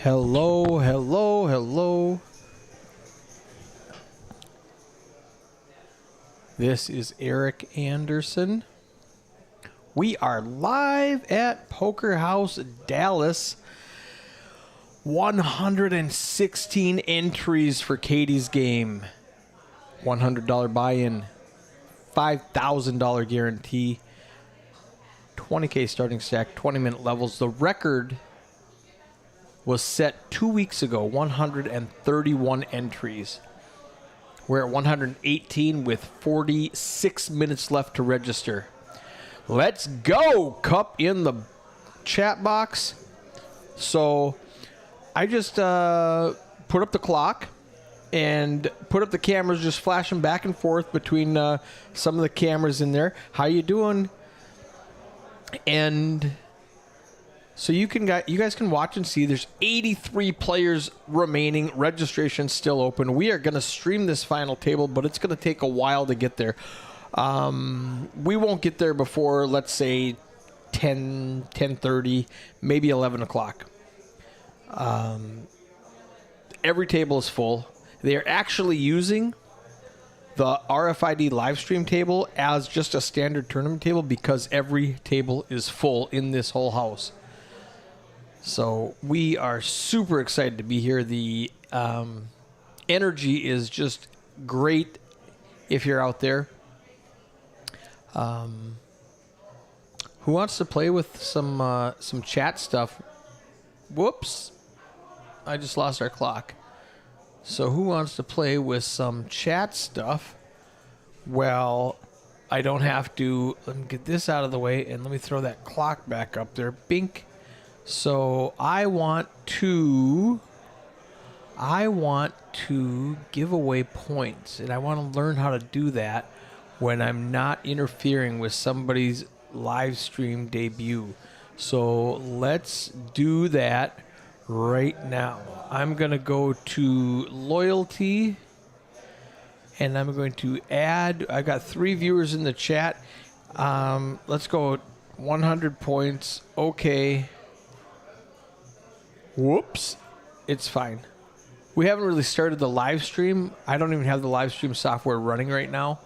Hello, hello, hello. This is Eric Anderson. We are live at Poker House Dallas. 116 entries for Katie's game. $100 buy-in. $5,000 guarantee. 20K starting stack, 20-minute levels. The record was set 2 weeks ago, 131 entries. We're at 118 with 46 minutes left to register. Let's go! Cup in the chat box. So I just put up the clock and put up the cameras, just flashing back and forth between some of the cameras in there. How you doing? And so you guys can watch and see. There's 83 players remaining. Registration still open. We are going to stream this final table, but it's going to take a while to get there. We won't get there before, let's say, 10:30, maybe 11 o'clock. Every table is full. They are actually using the RFID live stream table as just a standard tournament table because every table is full in this whole house. So we are super excited to be here. The energy is just great if you're out there. Who wants to play with some chat stuff? Whoops. I just lost our clock. So who wants to play with some chat stuff? Well, I don't have to. Let me get this out of the way and let me throw that clock back up there. Bink. So I want to give away points, and I want to learn how to do that when I'm not interfering with somebody's live stream debut. So let's do that right now. I'm going to go to loyalty, and I'm going to add. I got 3 viewers in the chat. Let's go 100 points. Okay. Whoops. It's fine. We haven't really started the live stream. I don't even have the live stream software running right now.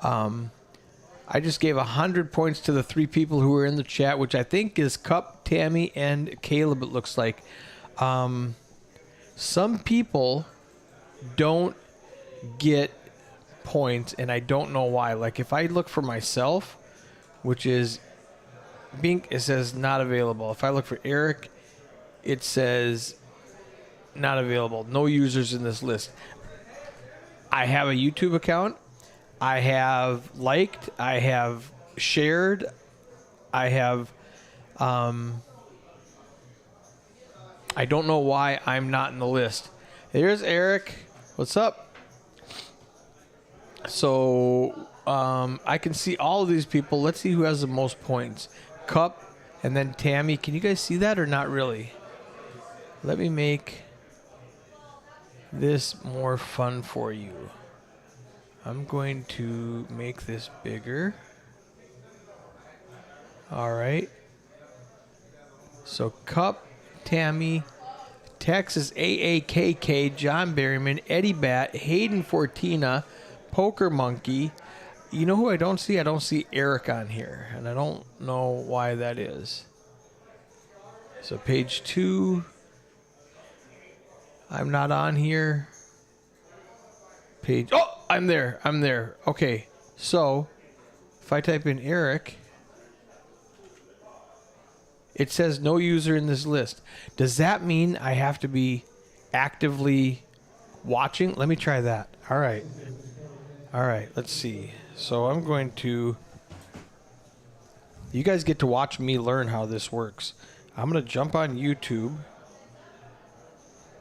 I just gave 100 points to the 3 people who were in the chat, which I think is Cup, Tammy, and Caleb, it looks like. Some people don't get points, and I don't know why. Like, if I look for myself, which is Bink, it says not available. If I look for Eric, it says not available. No users in this list. I have a YouTube account. I have liked. I have shared. I have... I don't know why I'm not in the list. Here's Eric. What's up? So I can see all of these people. Let's see who has the most points. Cup and then Tammy. Can you guys see that or not really? Let me make this more fun for you. I'm going to make this bigger. All right. So Cup, Tammy, Texas AAKK, John Berryman, Eddie Bat, Hayden Fortina, Poker Monkey. You know who I don't see? I don't see Eric on here, and I don't know why that is. So page 2. I'm not on here. Page. Oh, I'm there. I'm there. Okay. So if I type in Eric, it says no user in this list. Does that mean I have to be actively watching? Let me try that. All right. All right. Let's see. So I'm going to. You guys get to watch me learn how this works. I'm going to jump on YouTube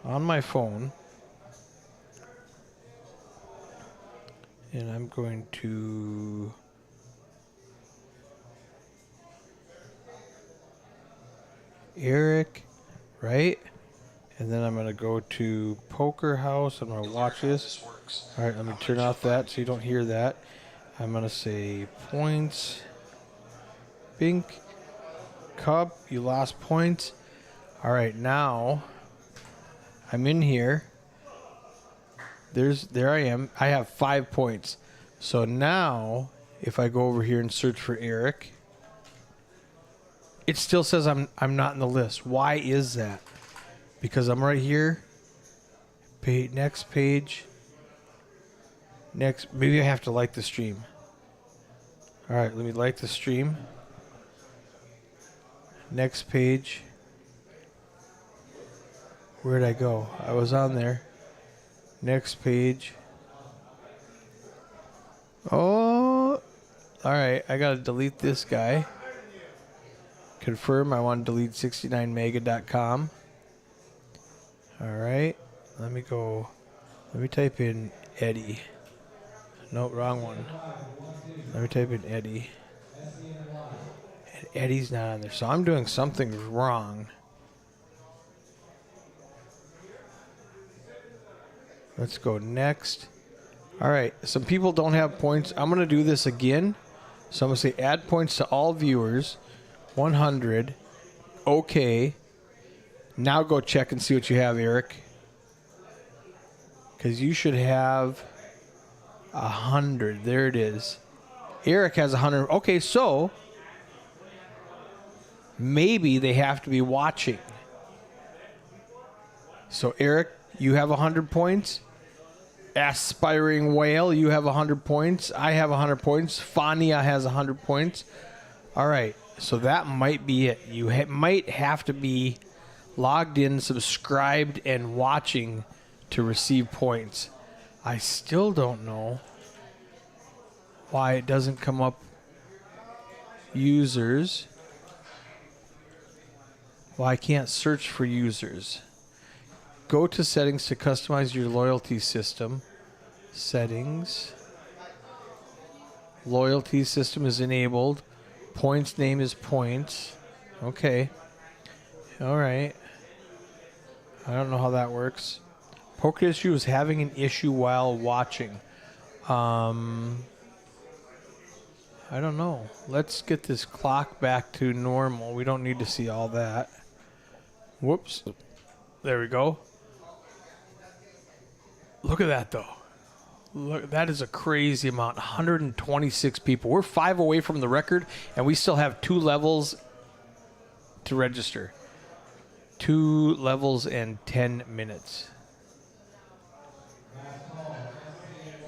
on my phone, and I'm going to Eric, right? And then I'm going to go to Poker House. I'm going to watch this. All right, let me turn off that so you don't hear that. I'm going to say points. Bink. Cup, you lost points. All right, now I'm in here. There I am. I have 5 points. So now, if I go over here and search for Eric, it still says I'm not in the list. Why is that? Because I'm right here. Next page. Next, maybe I have to like the stream. All right, let me like the stream. Next page. Where'd I go? I was on there. Next page. Oh, all right. I gotta delete this guy. Confirm. I want to delete 69mega.com. All right. Let me go. Let me type in Eddie. No, wrong one. Let me type in Eddie. And Eddie's not on there. So I'm doing something wrong. Let's go next. All right. Some people don't have points. I'm going to do this again. So I'm going to say add points to all viewers. 100. Okay. Now go check and see what you have, Eric. Because you should have 100. There it is. Eric has 100. Okay, so maybe they have to be watching. So Eric, you have 100 points. Aspiring Whale, you have 100 points. I have 100 points. Fania has 100 points. All right, so that might be it. You might have to be logged in, subscribed, and watching to receive points. I still don't know why it doesn't come up users. Why I can't search for users. Go to settings to customize your loyalty system. Settings. Loyalty system is enabled. Points name is points. Okay. All right. I don't know how that works. Poker issue is having an issue while watching. I don't know. Let's get this clock back to normal. We don't need to see all that. Whoops. There we go. Look at that, though. Look, that is a crazy amount. 126 people. We're 5 away from the record, and we still have 2 levels to register. 2 levels and 10 minutes.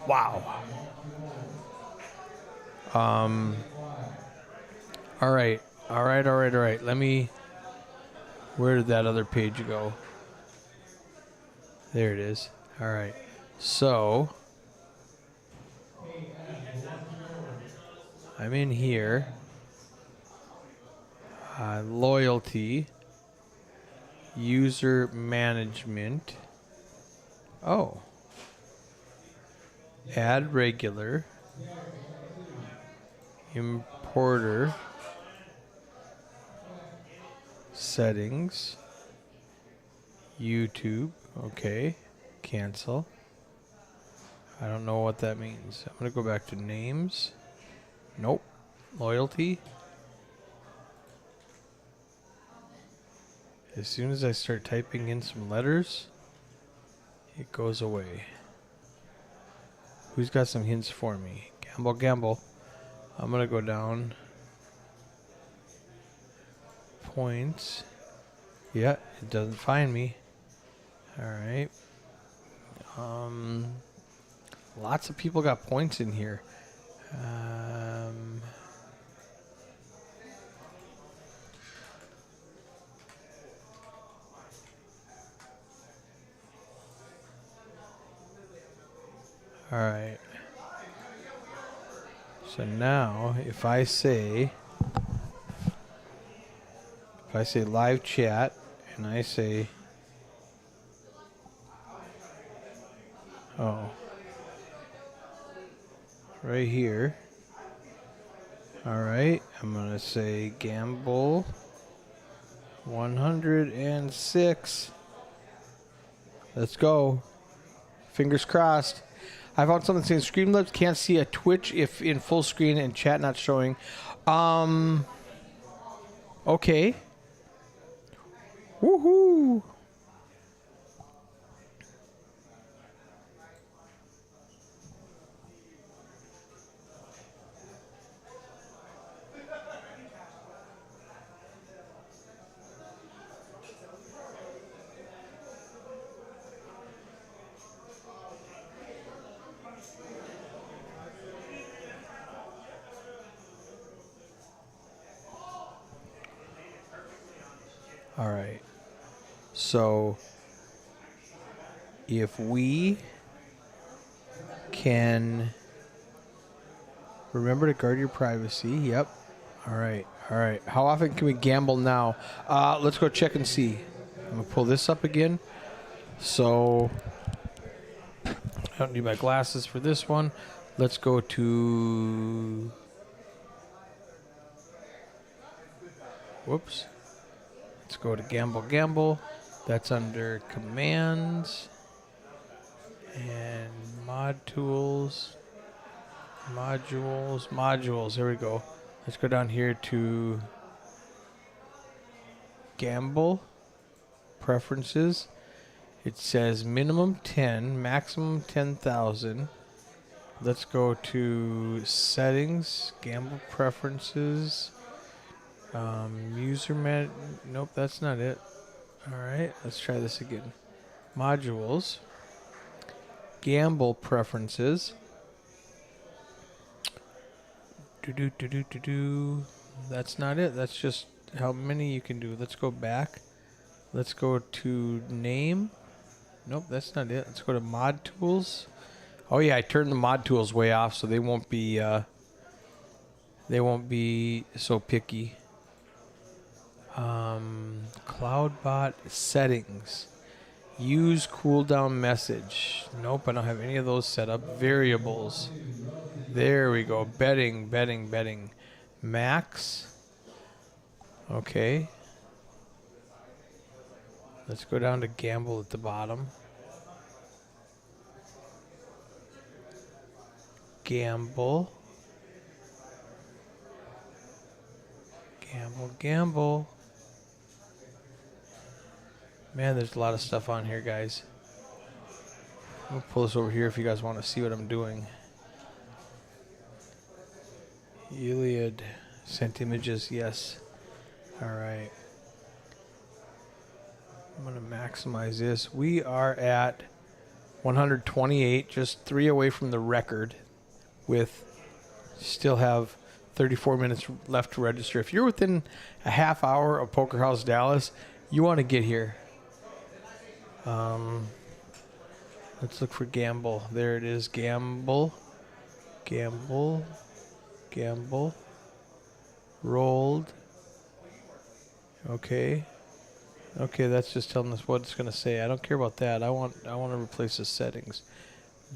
Wow. All right. Let me... Where did that other page go? There it is. All right. So... I'm in here. Loyalty. User management. Oh. Add regular. Importer. Settings. YouTube. Okay. Cancel. I don't know what that means. I'm going to go back to names. Nope. Loyalty. As soon as I start typing in some letters, it goes away. Who's got some hints for me? Gamble. I'm going to go down. Points. Yeah, it doesn't find me. All right. Lots of people got points in here. All right. So now, if I say live chat, and I say, right here. All right, I'm gonna say gamble 106. Let's go. Fingers crossed. I found something saying Streamlabs can't see a Twitch if in full screen and chat not showing. Okay. Woohoo. All right. So if we can remember to guard your privacy. Yep. All right. All right. How often can we gamble now? Let's go check and see. I'm going to pull this up again. So I don't need my glasses for this one. Let's go to... Whoops. Let's go to Gamble. That's under Commands and Mod Tools. Modules. There we go. Let's go down here to Gamble Preferences. It says minimum 10, maximum 10,000. Let's go to Settings, Gamble Preferences, Nope, that's not it. All right, let's try this again. Modules, Gamble Preferences. That's not it. That's just how many you can do. Let's go back. Let's go to Name. Nope, that's not it. Let's go to Mod Tools. Oh yeah, I turned the Mod Tools way off, so they won't be so picky. CloudBot Settings. Use cooldown message. Nope, I don't have any of those set up. Variables. There we go. Betting. Max. Okay. Let's go down to Gamble at the bottom. Gamble. Man, there's a lot of stuff on here, guys. I'll pull this over here if you guys want to see what I'm doing. Iliad. Sent images, yes. Alright. I'm going to maximize this. We are at 128, just 3 away from the record, with still have 34 minutes left to register. If you're within a half hour of Poker House Dallas, you want to get here. Let's look for Gamble. There it is. Gamble. Rolled. Okay, that's just telling us what it's going to say. I don't care about that. I want to replace the settings.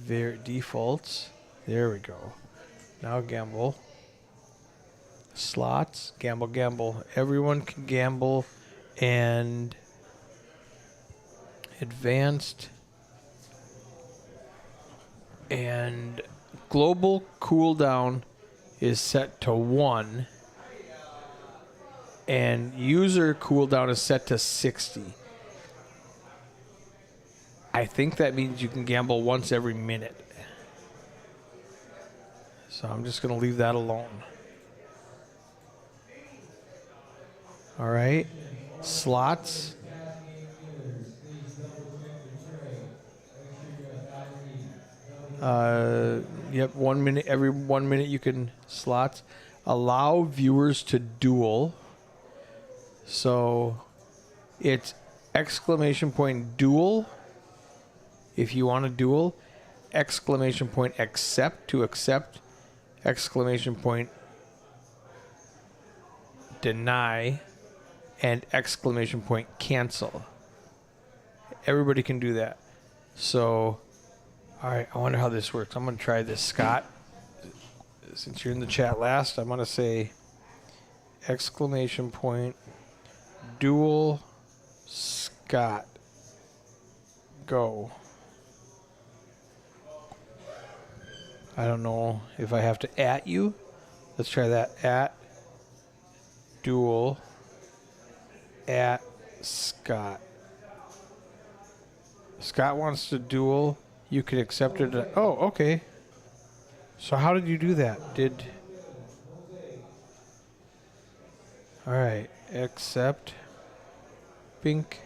Defaults. There we go. Now Gamble. Slots. Gamble. Everyone can gamble. And advanced and global cooldown is set to 1, and user cooldown is set to 60. I think that means you can gamble once every minute. So I'm just going to leave that alone. All right. Slots. Yep, 1 minute. Every 1 minute you can slots. Allow viewers to duel. So it's exclamation point duel if you want to duel. Exclamation point accept to accept. Exclamation point deny. And exclamation point cancel. Everybody can do that. So, all right, I wonder how this works. I'm going to try this, Scott. Since you're in the chat last, I'm going to say exclamation point dual Scott. Go. I don't know if I have to at you. Let's try that. At dual at Scott. Scott wants to duel. You can accept it. Oh, okay. So how did you do that? All right. Accept. Bink.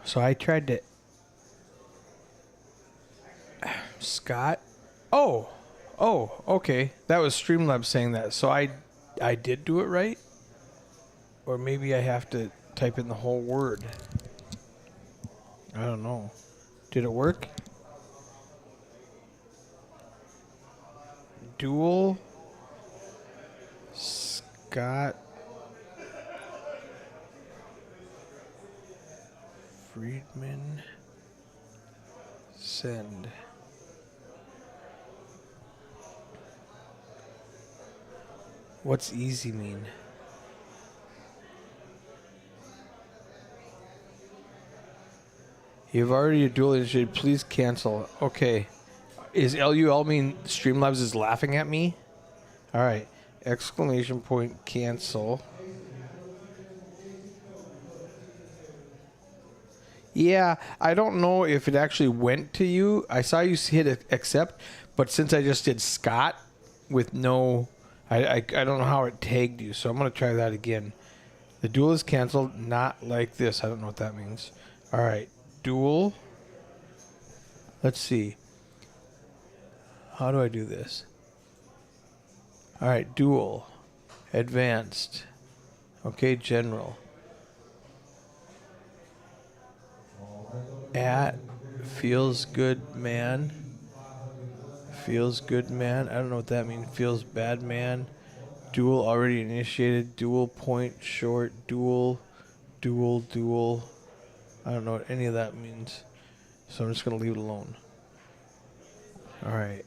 So I tried to... Scott. Oh, Oh, okay. That was Streamlabs saying that. So I did do it right? Or maybe I have to type in the whole word. I don't know. Did it work? Dual Scott Friedman send. What's easy mean? You've already dual initiated. Please cancel. Okay. Is LUL mean Streamlabs is laughing at me? All right. Exclamation point cancel. Yeah, I don't know if it actually went to you. I saw you hit accept, but since I just did Scott with no, I don't know how it tagged you, so I'm going to try that again. The duel is canceled, not like this. I don't know what that means. All right, duel. Let's see. How do I do this? All right, duel, advanced. Okay, general. At feels good man. Feels good man. I don't know what that means. Feels bad man. Duel already initiated. Duel point short. Duel. I don't know what any of that means. So I'm just going to leave it alone. All right.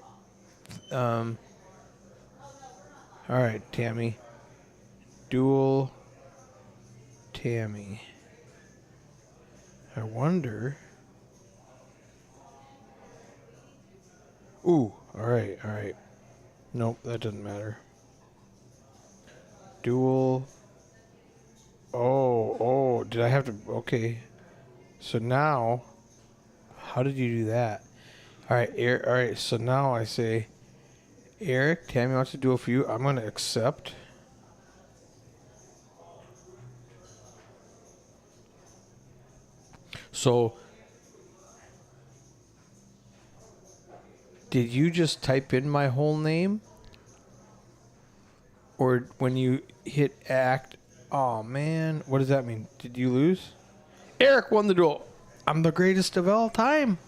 All right, Tammy. Duel. Tammy. I wonder. Ooh, all right. Nope, that doesn't matter. Dual. Oh, did I have to? Okay. So now, how did you do that? All right, all right, so now I say, Eric, Tammy wants to duel for you. I'm going to accept. So, did you just type in my whole name? Or when you hit act, oh man, what does that mean? Did you lose? Eric won the duel. I'm the greatest of all time.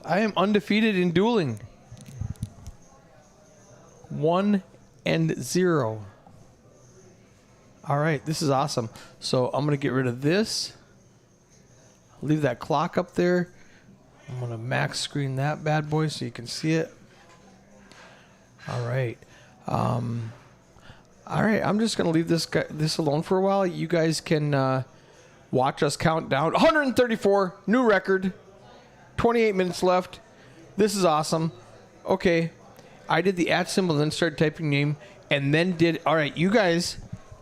I am undefeated in dueling. 1-0. All right, this is awesome. So I'm going to get rid of this. Leave that clock up there. I'm going to max screen that bad boy so you can see it. All right. All right, I'm just going to leave this alone for a while. You guys can watch us count down. 134, new record. 28 minutes left. This is awesome. Okay. I did the @ symbol, then started typing name, and then did... All right, you guys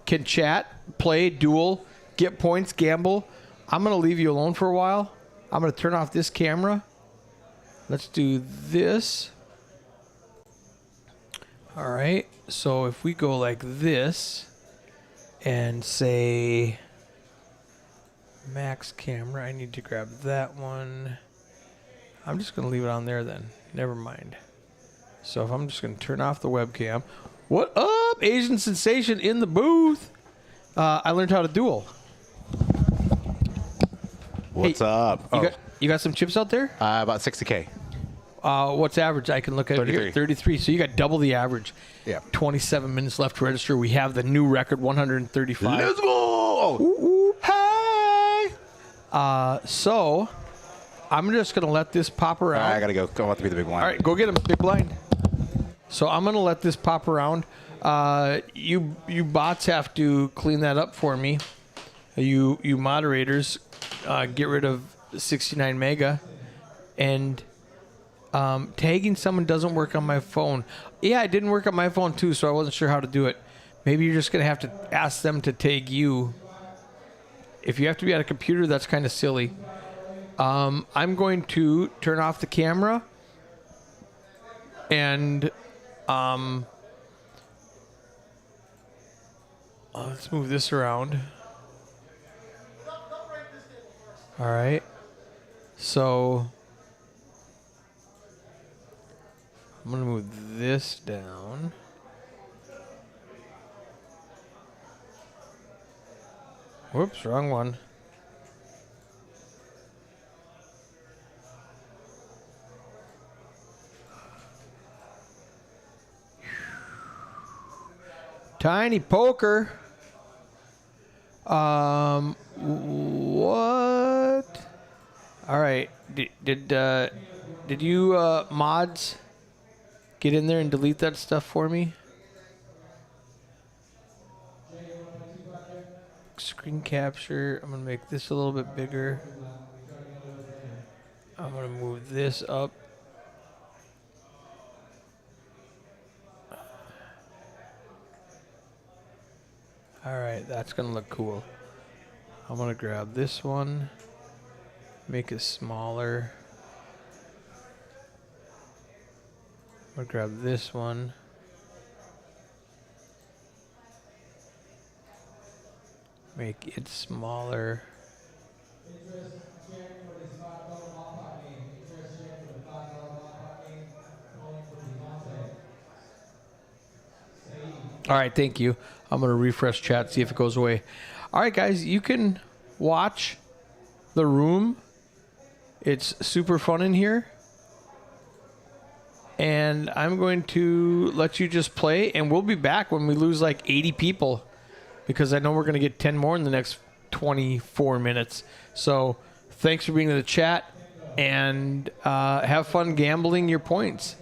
can chat, play, duel, get points, gamble. I'm going to leave you alone for a while. I'm going to turn off this camera. Let's do this. All right. So if we go like this and say max camera, I need to grab that one. I'm just going to leave it on there then. Never mind. So if I'm just going to turn off the webcam. What up, Asian Sensation in the booth? I learned how to duel. What's up? You got some chips out there? About 60K. What's average? I can look at 33. Here. 33. So you got double the average. Yeah. 27 minutes left to register. We have the new record, 135. Let's go! Ooh, ooh. Hey! So I'm just going to let this pop around. I got to go. Go out to be the big blind. All right, go get him, big blind. So I'm going to let this pop around. You bots have to clean that up for me. You moderators, get rid of 69 mega. And tagging someone doesn't work on my phone. Yeah, it didn't work on my phone too, so I wasn't sure how to do it. Maybe you're just going to have to ask them to tag you. If you have to be on a computer, that's kind of silly. I'm going to turn off the camera and let's move this around. All right. So I'm going to move this down. Whoops, wrong one. Tiny poker. What? All right. Did you mods get in there and delete that stuff for me? Screen capture. I'm gonna make this a little bit bigger. I'm gonna move this up. All right, that's gonna look cool. I'm gonna grab this one, make it smaller. I'm gonna grab this one. Make it smaller. All right, thank you. I'm going to refresh chat, see if it goes away. All right, guys, you can watch the room. It's super fun in here. And I'm going to let you just play, and we'll be back when we lose like 80 people because I know we're going to get 10 more in the next 24 minutes. So thanks for being in the chat, and have fun gambling your points.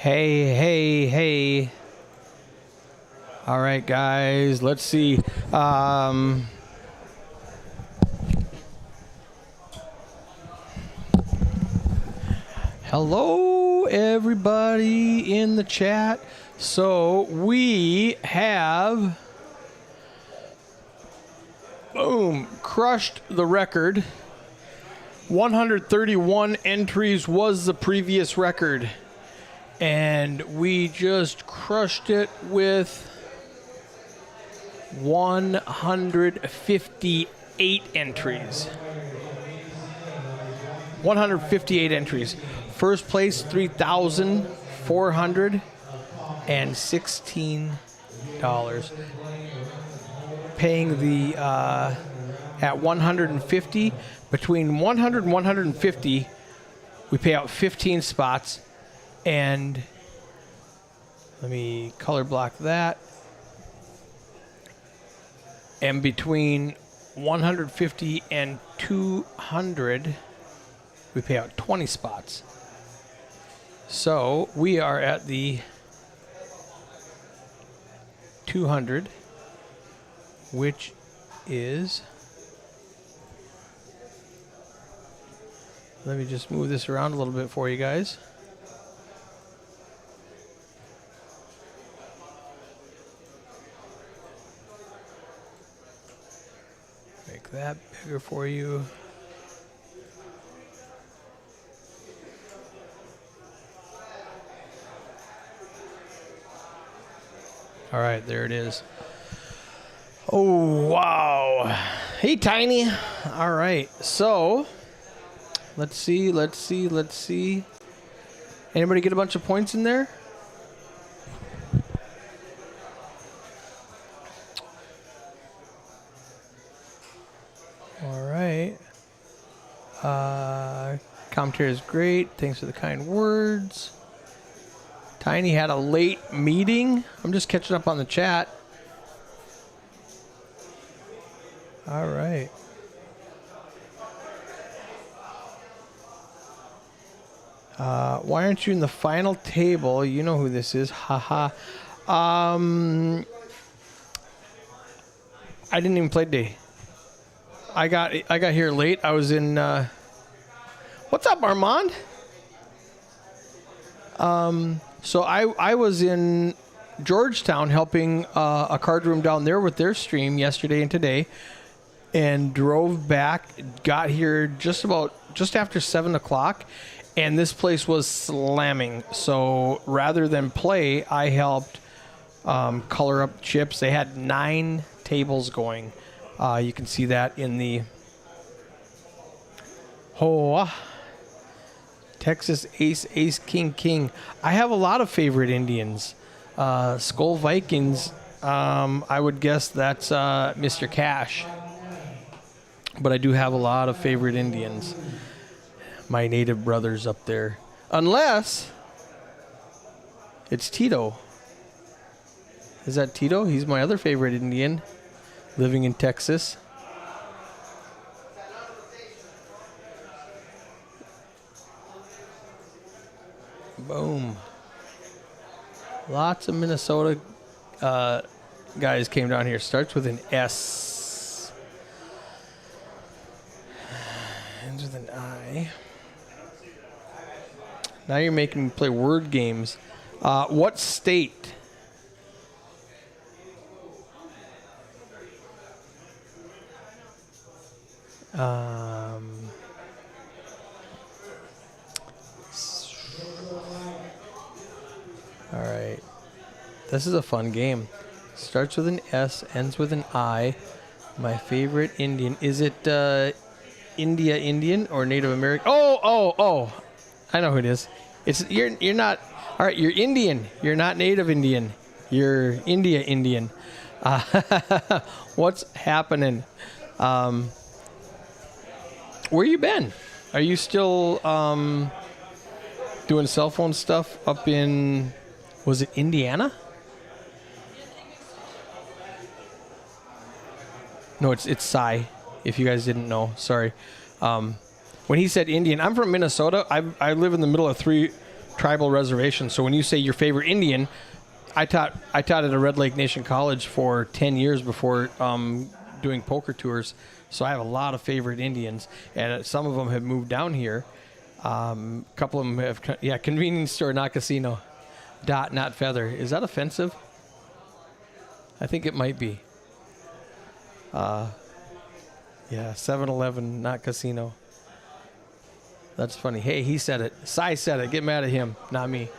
Hey. All right, guys, let's see. Hello, everybody in the chat. So we have, boom, crushed the record. 131 entries was the previous record. And we just crushed it with 158 entries. 158 entries. First place, $3,416. Paying the at 150. Between 100 and 150, we pay out 15 spots. And let me color block that. And between 150 and 200, we pay out 20 spots. So we are at the 200, which is, let me just move this around a little bit for you guys. Make that bigger for you. All right, there it is. Oh, wow. Hey, Tiny. All right, so let's see. Anybody get a bunch of points in there? All right. Commentary is great. Thanks for the kind words. Tiny had a late meeting. I'm just catching up on the chat. All right. Why aren't you in the final table? You know who this is. Haha. I didn't even play today. I got here late. I was in. What's up, Armand? So I was in Georgetown helping a card room down there with their stream yesterday and today, and drove back. Got here just after 7 o'clock, and this place was slamming. So rather than play, I helped color up chips. They had 9 tables going. You can see that in the Texas Ace, King. I have a lot of favorite Indians. Skull Vikings, I would guess that's Mr. Cash. But I do have a lot of favorite Indians. My native brothers up there. Unless it's Tito. Is that Tito? He's my other favorite Indian living in Texas. Boom. Lots of Minnesota guys came down here. Starts with an S. Ends with an I. Now you're making me play word games. What state? All right. This is a fun game. Starts with an S, ends with an I. My favorite Indian. Is it India Indian or Native American? Oh. I know who it is. You're not. All right, you're Indian. You're not Native Indian. You're India Indian. What's happening? Where you been? Are you still doing cell phone stuff up in, was it Indiana? No, it's Cy, if you guys didn't know. Sorry. When he said Indian, I'm from Minnesota. I live in the middle of three tribal reservations. So when you say your favorite Indian, I taught at a Red Lake Nation College for 10 years before doing poker tours. So I have a lot of favorite Indians, and some of them have moved down here. A couple of them have, convenience store, not casino. Dot, not feather. Is that offensive? I think it might be. 7-Eleven, not casino. That's funny. Hey, he said it. Cy said it. Get mad at him, not me.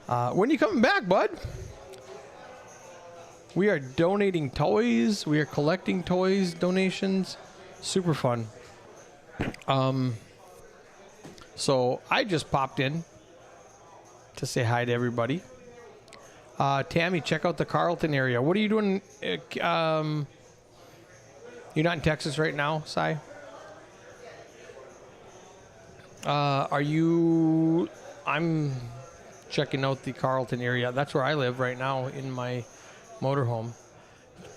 When are you coming back, bud? We are donating toys. We are collecting toys, donations. Super fun. So I just popped in to say hi to everybody. Tammy, check out the Carlton area. What are you doing? You're not in Texas right now, Cy? Are you... I'm checking out the Carlton area. That's where I live right now in my motorhome.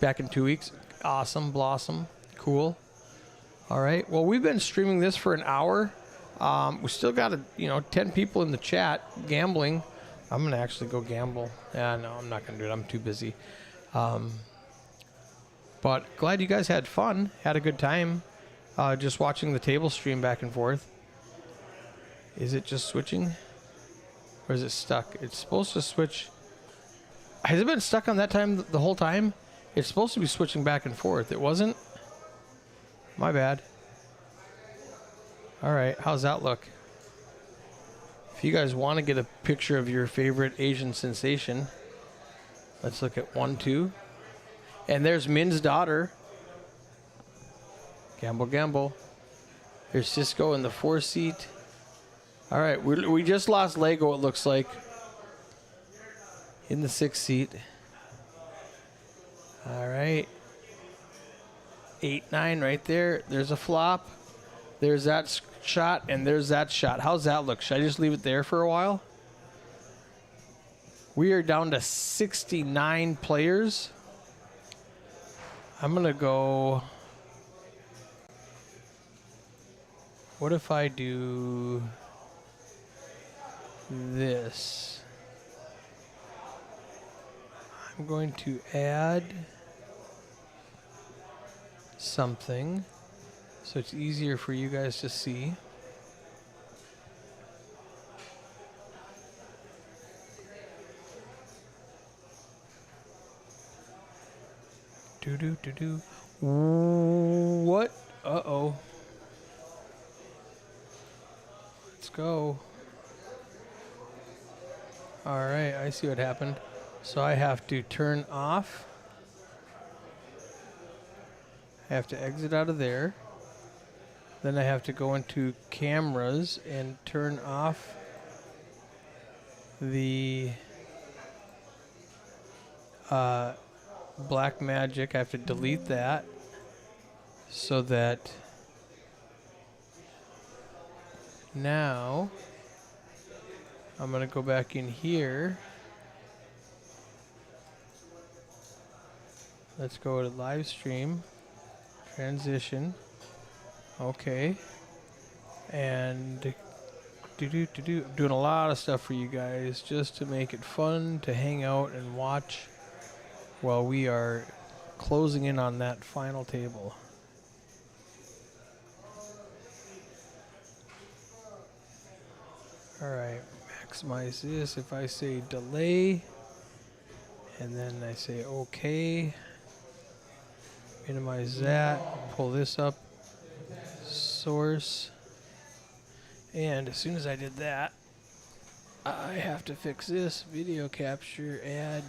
Back in 2 weeks. Awesome, blossom. Cool. All right. Well, we've been streaming this for an hour. We still got 10 people in the chat gambling. I'm going to actually go gamble. Yeah, no, I'm not going to do it. I'm too busy. But glad you guys had fun. Had a good time. Just watching the table stream back and forth. Is it just switching? Or is it stuck? It's supposed to switch. Has it been stuck on that time the whole time? It's supposed to be switching back and forth. It wasn't? My bad. All right. How's that look? If you guys want to get a picture of your favorite Asian sensation, let's look at 1, 2. And there's Min's daughter. Gamble, gamble. There's Cisco in the 4 seat. All right. We just lost Lego, it looks like. In the 6 seat. All right. 8, 9 right there. There's a flop. There's that shot, and there's that shot. How's that look? Should I just leave it there for a while? We are down to 69 players. I'm going to go... What if I do this? I'm going to add something so it's easier for you guys to see. Do. What? Uh-oh. Let's go. All right, I see what happened. So I have to turn off. I have to exit out of there. Then I have to go into cameras and turn off the black magic. I have to delete that so that now I'm going to go back in here. Let's go to live stream, transition. Okay. And I'm doing a lot of stuff for you guys just to make it fun to hang out and watch while we are closing in on that final table. All right, maximize this. If I say delay, and then I say okay, minimize that, pull this up, source, and as soon as I did that, I have to fix this, video capture, add.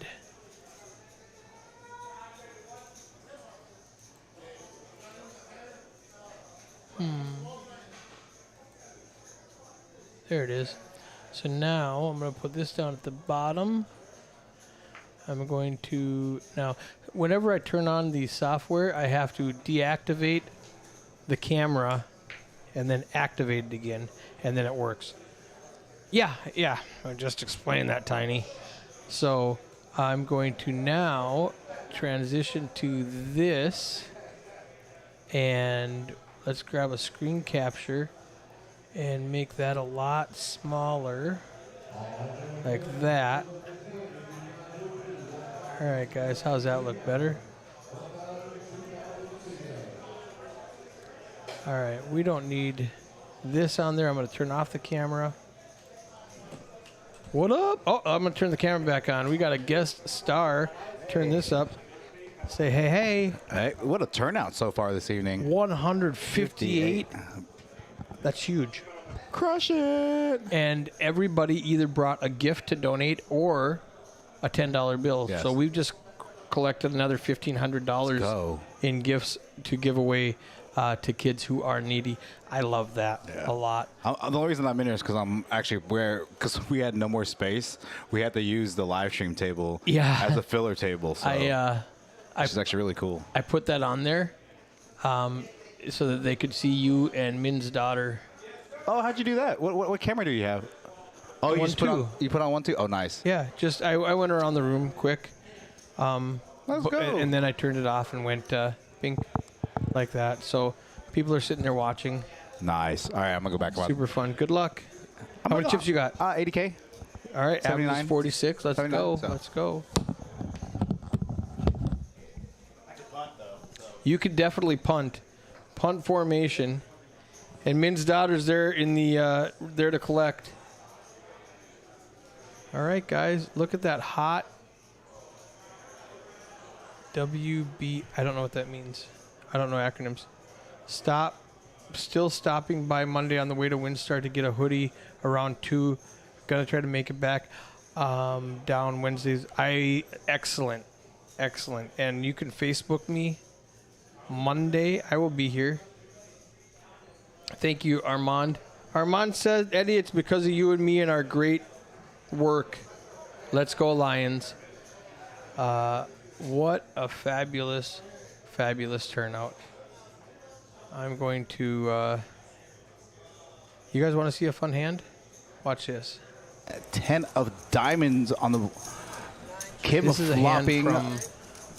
There it is. So now I'm going to put this down at the bottom. I'm going to, now, whenever I turn on the software, I have to deactivate the camera and then activate it again, and then it works. Yeah, I just explained that, Tiny. So I'm going to now transition to this, and let's grab a screen capture and make that a lot smaller. like that. All right, guys, how's that look better? All right, we don't need this on there. I'm going to turn off the camera. What up? Oh, I'm going to turn the camera back on. We got a guest star. Turn this up. Say hey, hey. Hey, what a turnout so far this evening. 158. That's huge. Crush it. And everybody either brought a gift to donate or a $10 bill. Yes. So we've just collected another $1,500 in gifts to give away to kids who are needy. I love that a lot. The only reason I'm in here is because because we had no more space. We had to use the live stream table as a filler table. So which is actually really cool. I put that on there so that they could see you and Min's daughter. Oh, how'd you do that? What camera do you have? Oh, you put on one too? Oh, nice. Yeah, just I went around the room quick. Let's go. And then I turned it off and went pink like that. So people are sitting there watching. Nice. All right, I'm going to go back. Super fun. Good luck. How many chips you got? 80K. All right, 79. average is 46. Let's 79, go. so. Let's go. You could definitely punt. Punt formation. And Min's daughter's there in the there to collect. All right, guys, look at that hot WB. I don't know what that means. I don't know acronyms. Still stopping by Monday on the way to WinStar to get a hoodie around 2. Gonna try to make it back down Wednesdays. Excellent. And you can Facebook me Monday. I will be here. Thank you, Armand. Armand says, Eddie, it's because of you and me and our great work. Let's go, Lions. What a fabulous turnout. I'm going to... you guys want to see a fun hand? Watch this. 10 of diamonds on the... Kim This is a flopping. hand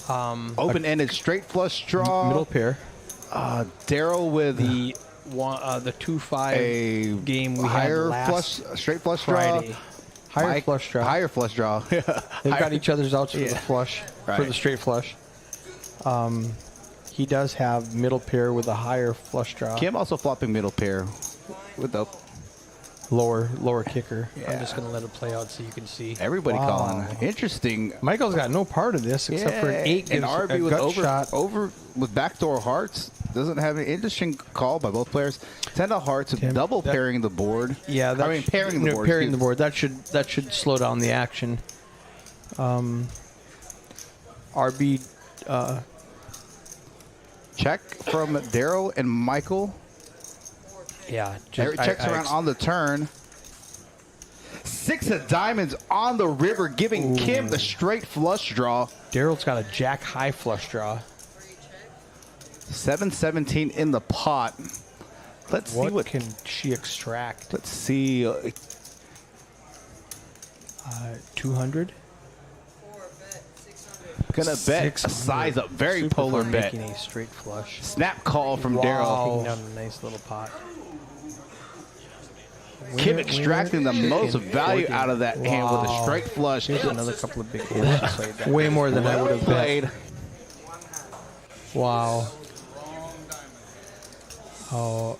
from... open-ended straight flush draw. middle pair. Daryl with... The 2-5 game we had last straight flush Friday. draw. Higher flush draw. They've got each other's outs for the flush, for the straight flush. He does have middle pair with a higher flush draw. Kim also flopping middle pair with the lower kicker. I'm just going to let it play out so you can see. everybody calling. Interesting. Michael's got no part of this except for an 8 and gives RB a with gut shot. over with backdoor hearts. Doesn't have an interesting call by both players. 10 of hearts, double pairing the board. Yeah, pairing the board. Pairing the board. That should slow down the action. RB check from Daryl and Michael. Yeah, Checks around on the turn. 6 of diamonds on the river, giving Kim the straight flush draw. Daryl's got a jack high flush draw. 7-17 in the pot. Let's see what can she extract. Let's see. 200. Gonna bet a size up, very Super polar fun bet. Making a straight flush. Snap call from Daryl. Taking down a nice little pot. Kim extracting the most value out of that hand with a straight flush. Here's another couple of big hands. Way more than I would have played. Wow. Oh.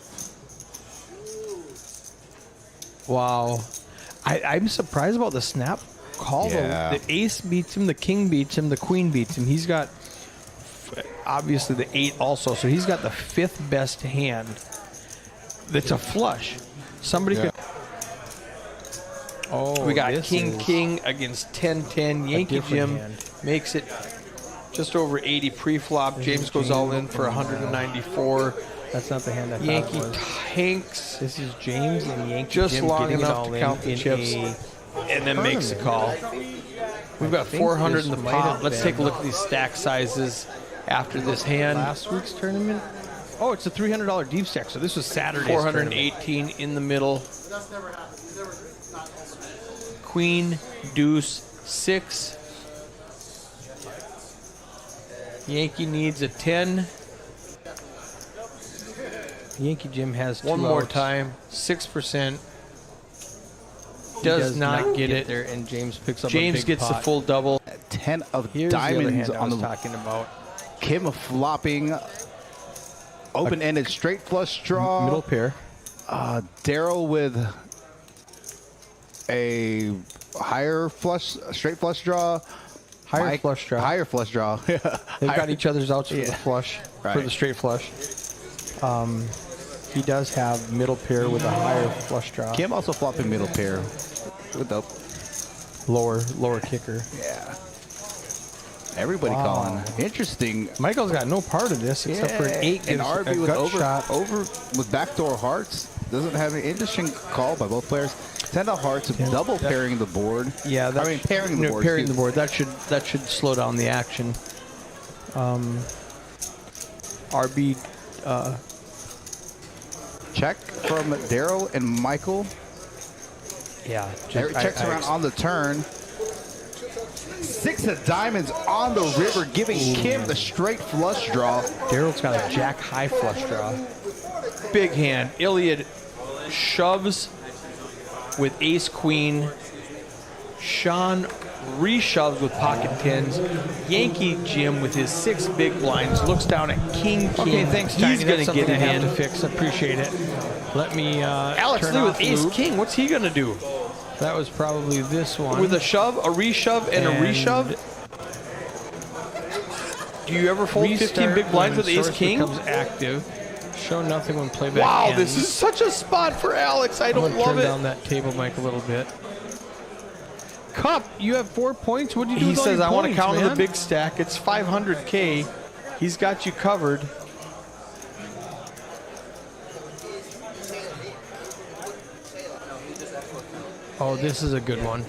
Wow. I'm surprised about the snap call. Yeah. The ace beats him, the king beats him, the queen beats him. He's got obviously the 8 also, so he's got the 5th best hand. That's a flush. Somebody could. Oh, we got king against 10-10. Yankee Jim makes it just over 80 pre-flop. James goes all in for 194. That's not the hand I thought Yankee it was. tanks. This is James and Yankee Just Jim long getting it enough all to in count the in chips. a And then makes the call. We've got think 400 in the this might pot. have Let's been take a look at these stack sizes after this hand. last week's tournament. Oh, it's a $300 deep stack. So this was Saturday's 418 in the middle. Queen, deuce, 6. Yankee needs a 10. Yankee Jim has 2 One more outs. time. 6%. does not get it. there, and James picks up. James a big gets pot. the full double. 10 of Here's diamonds the other hand on I was the talking about. Kim flopping open-ended straight flush draw. Middle pair. Daryl with a higher flush, straight flush draw. Higher flush draw. Higher flush draw. They've got each other's outs for the flush, for the straight flush. He does have middle pair with a higher flush draw. Kim also flopping middle pair with the Lower kicker. yeah. Everybody calling. Interesting. Michael's got no part of this except for an 8 and gives RB a with gut over with backdoor hearts. Doesn't have an interesting call by both players. 10 of hearts, double pairing the board. Yeah, I mean pairing the board. Pairing the board. That should slow down the action. RB check from Daryl and Michael. Yeah, Checks around on the turn. 6 of diamonds on the river, giving Kim the straight flush draw. Daryl's got a jack high flush draw. Big hand. Iliad shoves with ace queen. Sean reshoves with pocket tens. Yankee Jim with his 6 big blinds looks down at king. Okay, thanks, Tiny. He's going to get I it have in. to fix. Appreciate it. Let me. Alex turn Lee off with ace loop. king. What's he going to do? That was probably this one. With a shove, a reshove, and a reshove? Do you ever fold 15 big blinds with ace king? Becomes active. Show nothing when playback Wow, ends. this is such a spot for Alex. I don't love turn it. down that table mic a little bit. Cup, you have 4 points. What do you do He with all says, your I want to points, count on man?" the big stack. It's 500K. He's got you covered. Oh, this is a good one.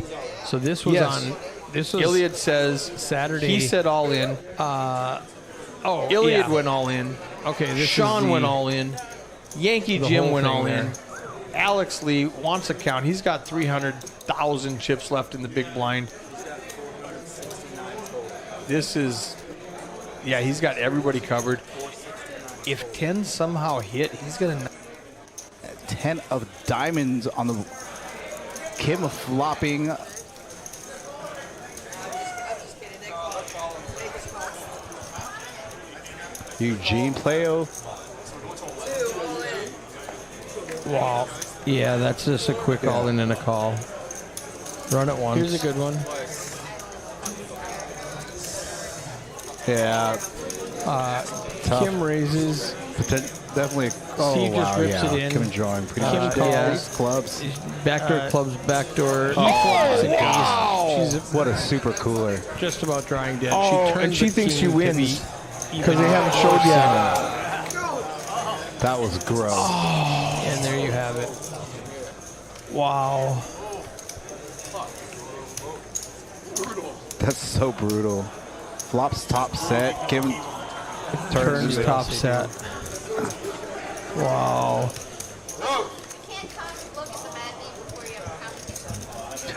So this was Yes. on. This was Iliad says Saturday. he said all in. Oh, Iliad yeah. went all in. Okay, this Sean is went all in. Yankee the Jim whole went thing all there. in. Alex Lee wants a count. He's got 300,000 chips left in the big blind. This is, yeah, he's got everybody covered. If 10 somehow hit, he's going to. 10 of diamonds on the Kim flopping. Eugene Playo. Wow. Yeah, that's just a quick all in and a call. Run it once. Here's a good one. Yeah. Kim raises. Definitely. Oh, Steve just wow, rips yeah. it in. Kim drawing. Pretty Kim much. calls. Yeah. Clubs. Backdoor clubs, backdoor. He flops an ace. Wow. She's What a super cooler. just about drawing dead. Oh, she turns and she the thinks king she to wins be because even. they haven't showed yet. That was gross. And there you have it. Wow. That's so brutal. Flops top set. Kim Turns it. top set. Wow.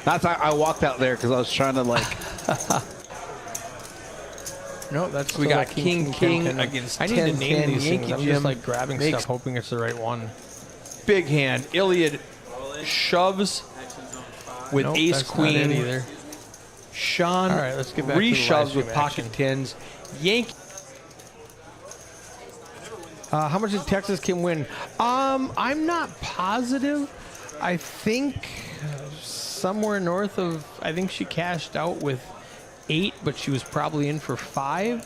That's I walked out there because I was trying to like. No, that's We still got a king against I need to 10, name 10. these Yankee things. I'm Jim just like grabbing makes- stuff, hoping it's the right one. Big hand. Iliad shoves with Nope, ace that's not queen. it either. Sean All right, let's get back to the live reshoves stream with pocket action. tens. Yankee. How much did Texas Kim win? I'm not positive. I think somewhere north of. I think she cashed out with 8, but she was probably in for 5.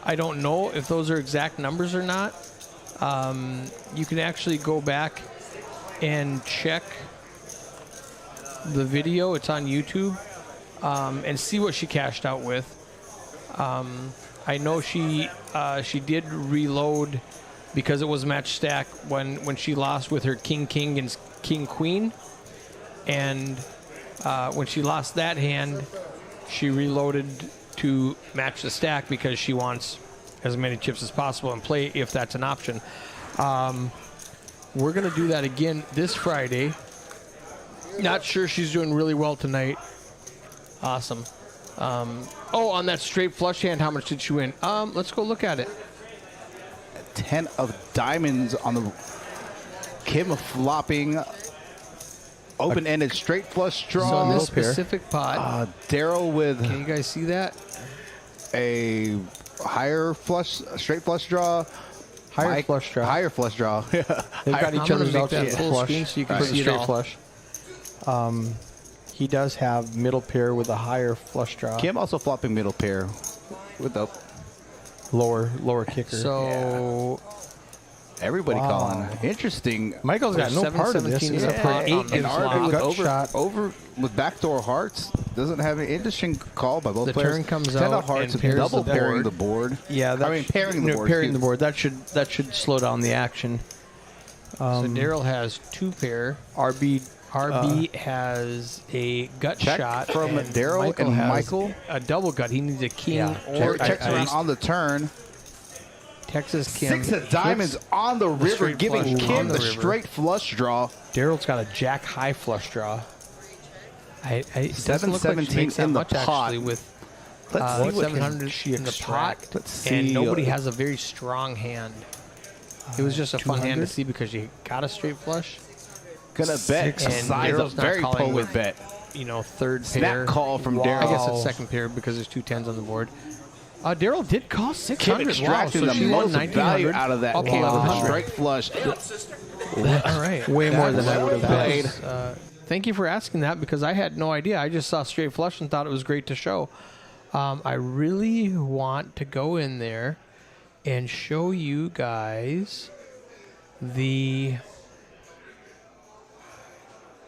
I don't know if those are exact numbers or not. You can actually go back and check the video. It's on YouTube, and see what she cashed out with. I know she did reload because it was match stack when she lost with her king and king queen, and when she lost that hand, she reloaded to match the stack because she wants as many chips as possible and play if that's an option. We're gonna do that again this Friday. Not sure she's doing really well tonight. Awesome. Oh, on that straight flush hand, how much did she win? Let's go look at it. 10 of diamonds on the Kim flopping open-ended straight flush draw. So in this specific pot, Daryl with can you guys see that? a higher flush, straight flush draw. Higher flush draw. Higher flush draw. They've got each other's outside full flush screen so you can for the see it straight all. flush. He does have middle pair with a higher flush draw. Kim also flopping middle pair with the Lower kicker. So everybody calling. Interesting. Michael's got no part of this. 7-17 is except a for pot eight on the and flop. with Gut shot. over with backdoor hearts doesn't have an interesting call by both The players. turn comes 10 of out hearts and pairs double the pairing board. the board. Yeah, pairing the board. Pairing the board. That should slow down the action. So Daryl has 2 pair. RB has a gut check shot from and Daryl and has Michael. a double gut. He needs a king Or or checks around on the turn. Texas Kim. 6 of diamonds on the river, straight giving flush Kim on the the river. straight flush draw. Daryl's got a jack high flush draw. It doesn't look like she 7-17 makes that in the much pot. actually with Let's see what 700 she in the pot, extract. Let's see. and nobody has a very strong hand. It was just a fun hand to 200? see because you got a straight flush. Gonna bet And size Daryl's up not very calling polar with- bet. Third Snap pair. call from I Daryl. guess it's second pair because there's 2 10s on the board. Daryl did cost 600. Kim extracting wow, so the she won most value 1900. out of that Okay, game with a 1100. straight flush. All right. Way more than I would have That bet. was, thank you for asking that because I had no idea. I just saw straight flush and thought it was great to show. I really want to go in there and show you guys the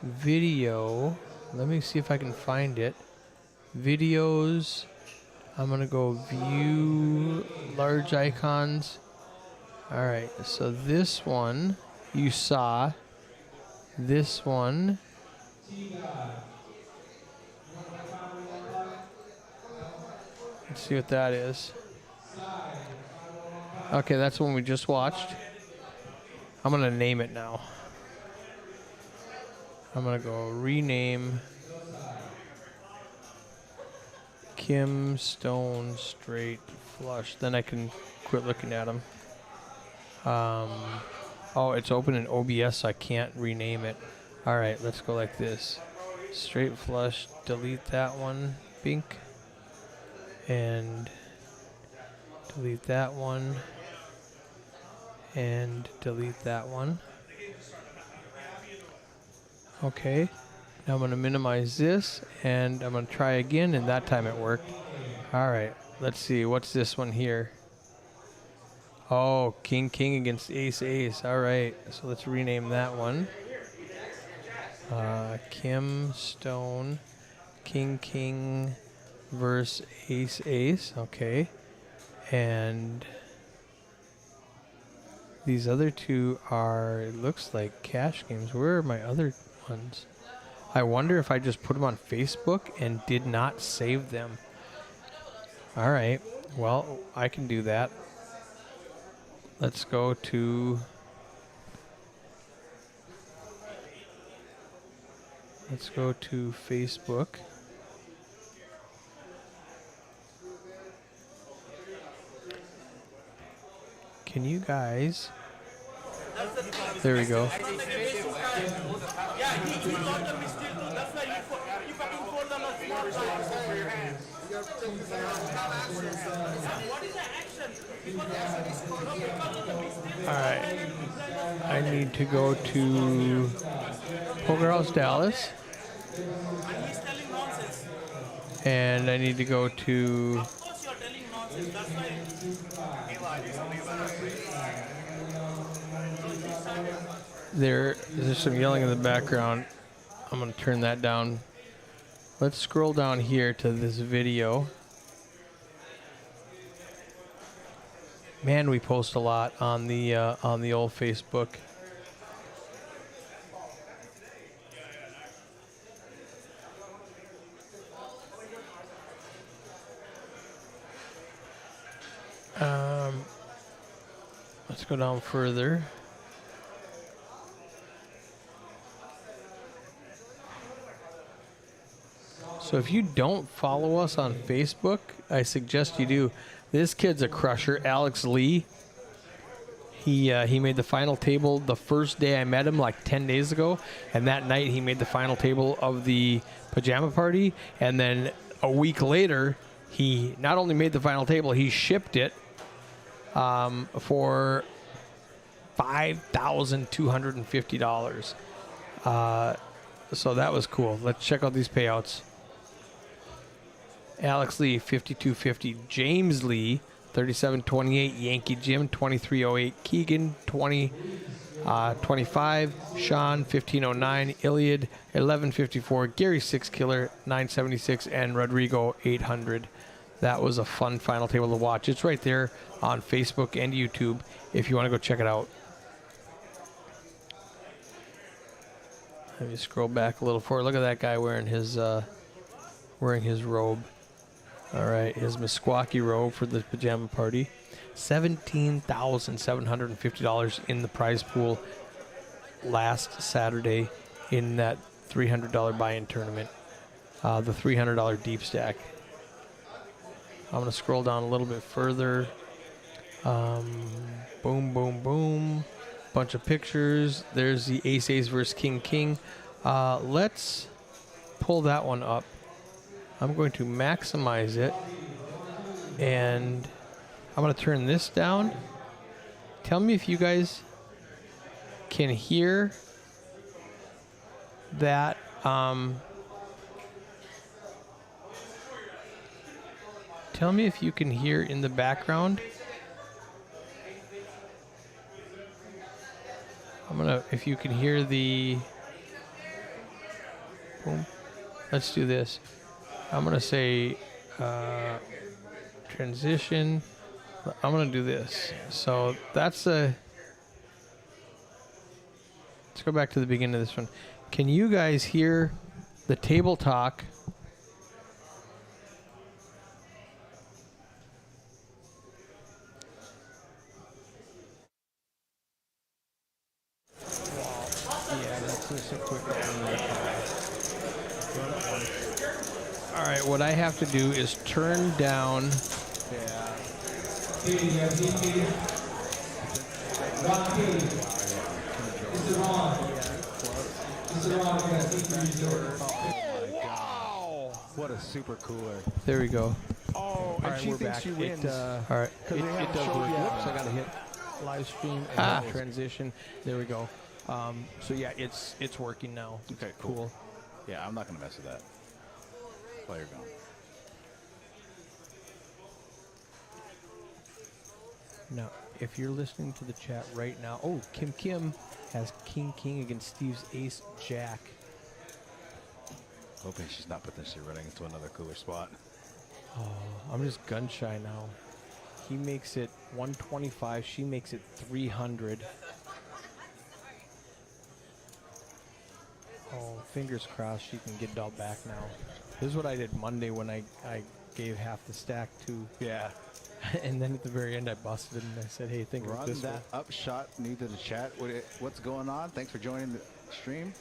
video. Let me see if I can find it. Videos. I'm going to go view large icons. All right. So this one you saw. This one. Let's see what that is. Okay, that's the one we just watched. I'm going to name it now. I'm going to go rename Kim Stone Straight Flush. Then I can quit looking at them. Oh, it's open in OBS, so I can't rename it. All right, let's go like this. Straight Flush, delete that one, Bink. And delete that one. And delete that one. Okay. Now I'm going to minimize this, and I'm going to try again, and that time it worked. All right. Let's see. What's this one here? Oh, King King against Ace Ace. All right. So let's rename that one. Kim Stone, King King versus Ace Ace. Okay. And these other two are, it looks like cash games. Where are my other ones? I wonder if I just put them on Facebook and did not save them. All right. Well, I can do that. Let's go to... Let's go to Facebook. Can you guys... There we go. Alright. I need to go to Poker House Dallas. And I need to go to... There's some yelling in the background. I'm going to turn that down. Let's scroll down here to this video. Man, we post a lot on the old Facebook. Let's go down further. So if you don't follow us on Facebook, I suggest you do. This kid's a crusher, Alex Lee. He made the final table the first day I met him, like 10 days ago, and that night he made the final table of the pajama party, and then a week later he not only made the final table, he shipped it for $5,250. So that was cool. Let's check out these payouts. Alex Lee, 5250. James Lee, 3728. Yankee Jim, 2308. Keegan, 2025. Sean, 1509. Iliad, 1154. Gary, 6 Killer, 976. And Rodrigo, 800. That was a fun final table to watch. It's right there on Facebook and YouTube if you want to go check it out. Let me scroll back a little forward. Look at that guy wearing his robe. All right, his Meskwaki robe for the pajama party. $17,750 in the prize pool last Saturday in that $300 buy-in tournament. The $300 deep stack. I'm going to scroll down a little bit further. Boom, boom, boom. Bunch of pictures. There's the Ace versus King. Let's pull that one up. I'm going to maximize it, and I'm going to turn this down. Tell me if you guys can hear that. Tell me if you can hear in the background. If you can hear the, boom. Let's do this. I'm gonna say transition. I'm gonna do this. So that's let's go back to the beginning of this one. Can you guys hear the table talk? All right, what I have to do is turn down. Wow! What a super cooler. There we go. Oh, all and right, she we're thinks back. she wins. All right, it does work. Whoops, I gotta hit live stream and transition. There we go. So yeah, it's working now. Okay, cool. Yeah, I'm not gonna mess with that. While you're gone. Now, if you're listening to the chat right now, oh, Kim has King against Steve's Ace Jack. Hoping she's not potentially running into another cooler spot. Oh, I'm just gun shy now. He makes it 125. She makes it 300. Oh, fingers crossed she can get it all back now. This is what I did Monday when I gave half the stack to. Yeah. And then at the very end I busted it and I said, hey, think of this Run one. that up shot new to the chat. What's going on? Thanks for joining the stream.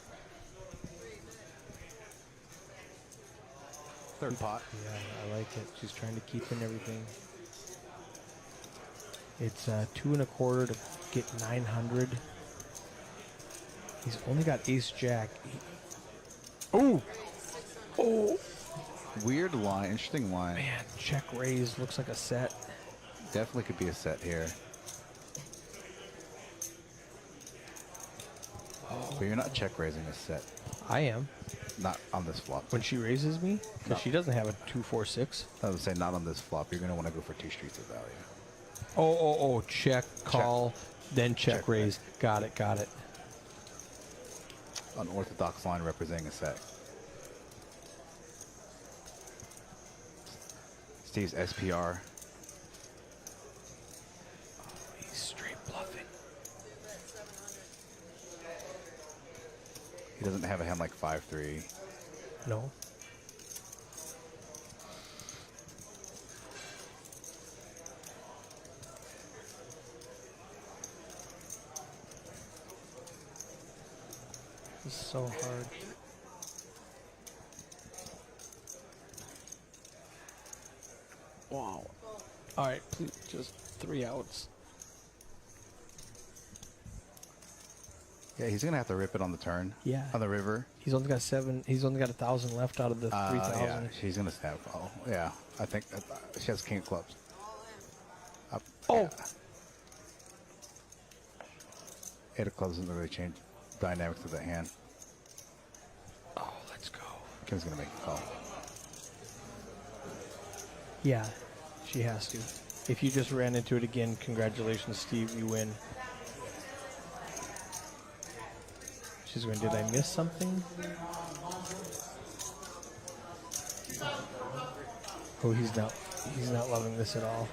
Third pot. Yeah, I like it. She's trying to keep in everything. It's 2 1/4 to get 900. He's only got Ace Jack. Oh! Weird line, interesting line. Man, check raise looks like a set. Definitely could be a set here. But you're not check raising a set. I am. Not on this flop. When she raises me? Because she doesn't have a 2-4-6. I would say not on this flop. You're going to want to go for 2 streets of value. Oh, check, call, then check raise. Got it. Unorthodox line representing a set. Steve's SPR. Oh, he's straight bluffing. He doesn't have a hand like 5-3. No. This is so hard. Wow. All right, please, just 3 outs. Yeah, he's gonna have to rip it on the turn. Yeah. On the river. He's only got 7. He's only got 1,000 left out of the 3,000. Yeah, she's gonna snap. Oh, yeah. I think she has king of clubs. Up. Oh. Yeah. Eight of clubs doesn't really change dynamics of the hand. Oh, let's go. Kim's gonna make a call. Yeah, she has to. If you just ran into it again, congratulations, Steve. You win. She's going, did I miss something? Oh, he's not loving this at all.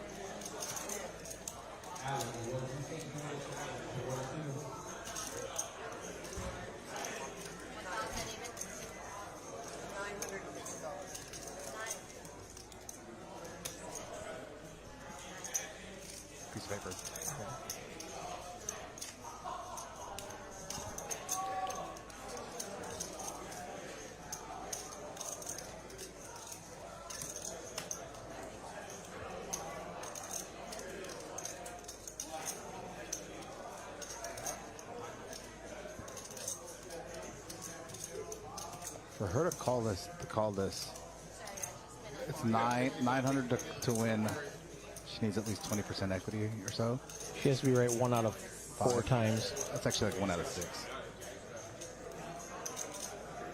Piece of paper. For her to call this, it's 900 to win. She needs at least 20% equity or so. She has to be right 1 out of 4 times. That's actually like 1 out of 6.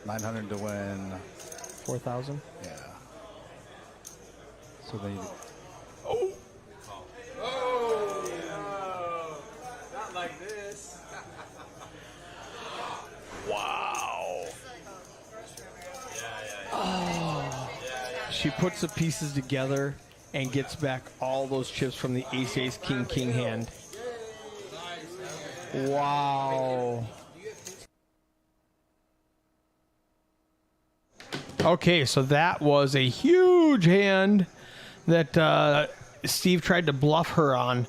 900 to win. 4,000. Yeah. So they. Oh! Oh! Not like this. Wow. She puts the pieces together and gets back all those chips from the ace, ace, king, king hand. Wow. Okay, so that was a huge hand that Steve tried to bluff her on,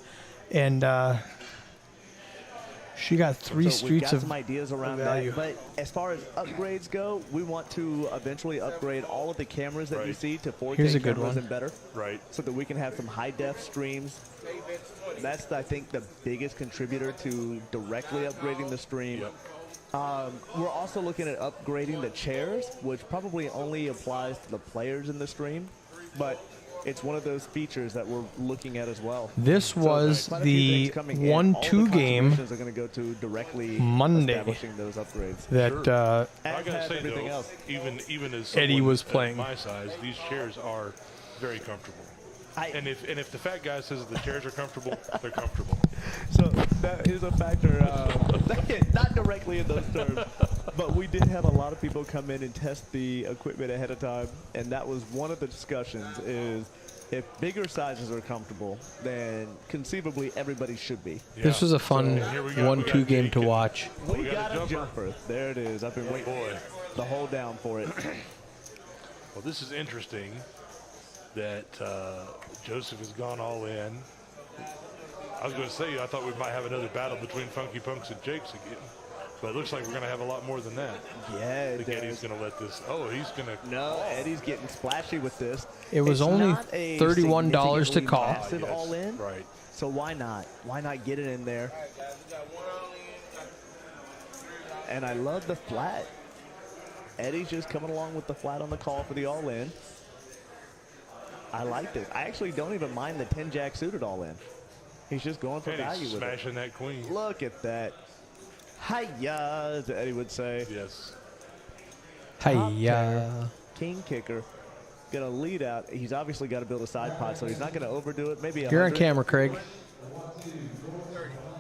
and she got 3 streets we've got of some ideas around value. that, but as far as upgrades go, we want to eventually upgrade all of the cameras that you see to 4K Here's a good cameras one. and better, Right. so that we can have some high-def streams. That's, I think, the biggest contributor to directly upgrading the stream. Yep. We're also looking at upgrading the chairs, which probably only applies to the players in the stream, but it's one of those features that we're looking at as well. This So was there's quite a few the things coming in. All the 1-2 game contributions are going to go to directly Monday establishing those upgrades. that I As gotta has say everything though, else. even as Eddie someone was at playing. my size, these chairs are very comfortable. And if the fat guy says the chairs are comfortable, they're comfortable. So that is a factor, not directly in those terms, but we did have a lot of people come in and test the equipment ahead of time, and that was one of the discussions is if bigger sizes are comfortable, then conceivably everybody should be. This was a fun So here we got 1-2 game to Eddie. watch. We got got a a jumper. There it is. I've been waiting Boy. the whole down for it. Well, this is interesting that Joseph has gone all in. I was going to say, I thought we might have another battle between Funky Punks and Jake's again. But it looks like we're going to have a lot more than that. Yeah, I think Eddie's going to let this. Oh, he's going to. No, Eddie's getting splashy with this. It was It's only not a $31 to significantly call. Massive all in. Right. So why not? Why not get it in there? And I love the flat. Eddie's just coming along with the flat on the call for the all in. I like this. I actually don't even mind the 10 jack suited all in. He's just going for And value he's with it. smashing that queen. Look at that. Hi-ya, as Eddie would say. Yes. Hiya. King kicker. Gonna lead out. He's obviously got to build a side pot, so he's not gonna overdo it. Maybe You're on 100, camera, Craig.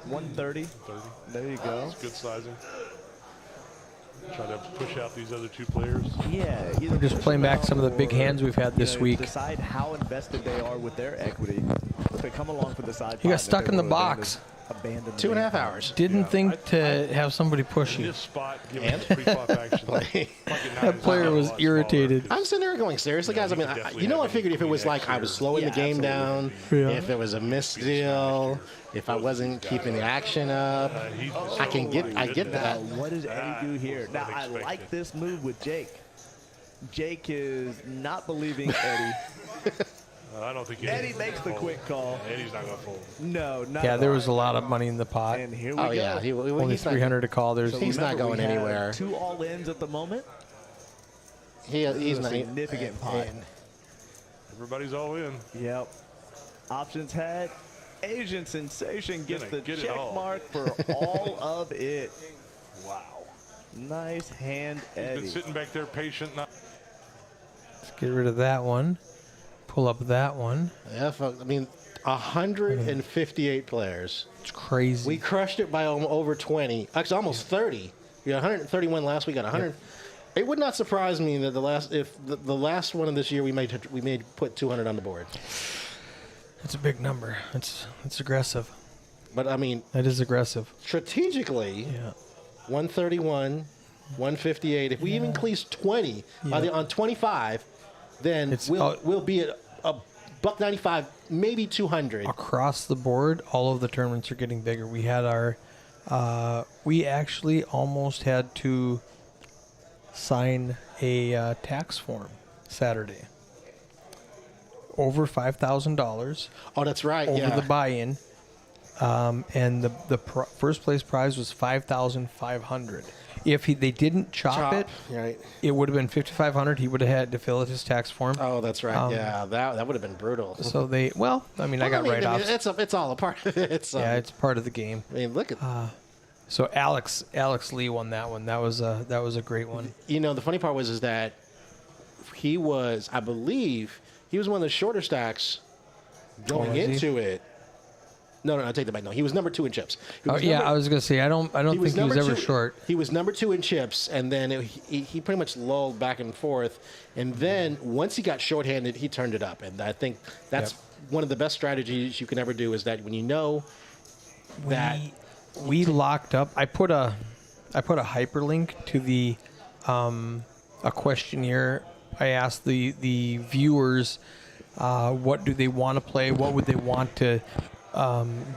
130. 30. There you go. That's good sizing. Try to push out these other two players. Yeah. We're just playing back some of the big hands we've had this week. Decide how invested they are with their equity. If they come along for the side He got pot, stuck if they in the wanna box. abandon 2.5 the- hours. Didn't think to have somebody push In you. this spot, given his pre-flop action, That player was irritated. I'm sitting there going, seriously, guys? I mean, I figured if it was like I was slowing the game down, Yeah. if it was a missed deal, if I wasn't keeping the action up, I get Now, that. what does Eddie do here? Now, I unexpected. like this move with Jake. Jake is not believing Eddie. I don't think Eddie makes the quick call. Eddie's not going to fold. No, not Yeah, at there all. was a lot of money in the pot. And here we Oh go. yeah, Only he's not, 300 to call. There's So he's not remember, going we have anywhere. 2 all-ins at the moment. He's a not significant pot. Everybody's all in. Yep. Options had. Asian Sensation gets the Get it check all. mark for all of it. Wow. Nice hand, Been Eddie. sitting back there patient. Let's get rid of that one. Pull up that one. Yeah, I mean, 158 players. It's crazy. We crushed it by over 20. Actually, almost 30. We got 131 last week. Got 100. Yep. It would not surprise me that the last one of this year we may put 200 on the board. It's a big number. It's aggressive. But I mean, it is aggressive. Strategically, Yeah. 131, 158. If we even increase 20 on 25, then we'll be at a $1.95, maybe 200. Across the board, all of the tournaments are getting bigger. We had our, we actually almost had to sign a tax form Saturday. Over $5,000. Oh, that's right. Over the buy-in, and the first place prize was $5,500. If they didn't chop it, right, it would have been $5,500. He would have had to fill out his tax form. Oh, that's right. Yeah, that would have been brutal. So I got write-offs. It's all a part of it. It's part of the game. I mean, look at. So Alex Lee won that one. That was a great one. You know, the funny part is that he was, I believe, he was one of the shorter stacks going into it. No, I take that back. No, he was number 2 in chips. I was gonna say I don't think he was ever short. He was number 2 in chips, and then he pretty much lulled back and forth. And then once he got shorthanded, he turned it up. And I think that's one of the best strategies you can ever do is that when you know that we locked up. I put a hyperlink to the a questionnaire. I asked the viewers what do they want to play, what would they want to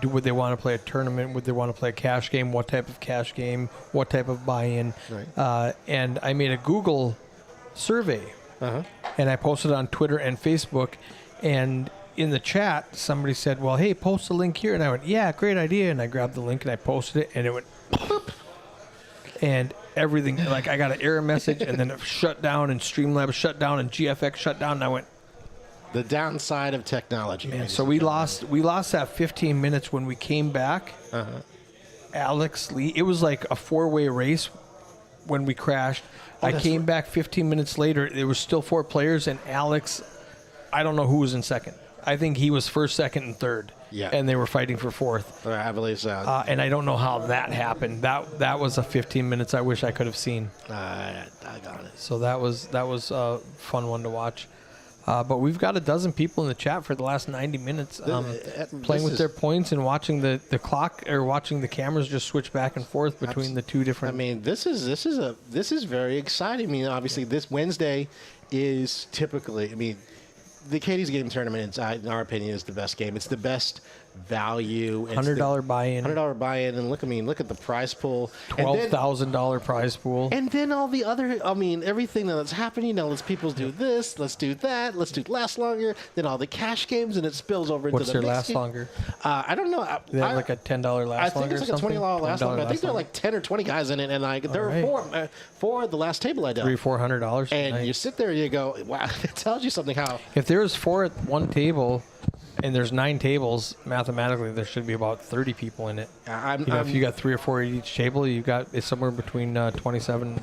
do. Would they want to play a tournament? Would they want to play a cash game? What type of cash game? What type of buy-in? Right. And I made a Google survey, and I posted it on Twitter and Facebook. And in the chat, somebody said, "Well, hey, post a link here." And I went, "Yeah, great idea." And I grabbed the link and I posted it, and it went, boop, and everything. Like I got an error message, and then it shut down, and Streamlabs shut down, and GFX shut down. And I went, the downside of technology. Man, so we lost that 15 minutes when we came back. Alex Lee, it was like a 4-way race when we crashed. I came back 15 minutes later. There was still 4 players, and Alex, I don't know who was in second. I think he was first, second, and third. Yeah. And they were fighting for fourth. I believe so. And I don't know how that happened. That was a 15 minutes I wish I could have seen. I got it. So that was a fun one to watch. But we've got a dozen people in the chat for the last 90 minutes playing with their points and watching the clock or watching the cameras just switch back and forth between the two different. I mean, this is very exciting. I mean, obviously, this Wednesday is typically. I mean, the Katie's Game Tournament, in our opinion, is the best game. It's the best value. $100 buy-in. $100 buy-in, and look at the prize pool. $12,000 prize pool. And then all the other, everything that's happening. Now let's people do this, let's do that, let's do last longer. Then all the cash games, and it spills over into the. What's their last longer? I don't know. They have like a $10 last longer. I think it's like a $20 last longer. I think there are like 10 or 20 guys in it, and there are four at the last table I dealt. $300-400. And you sit there, and you go, wow. It tells you something. How if there's 4 at one table. And there's 9 tables. Mathematically, there should be about 30 people in it. If you got 3 or 4 at each table, it's somewhere between 27.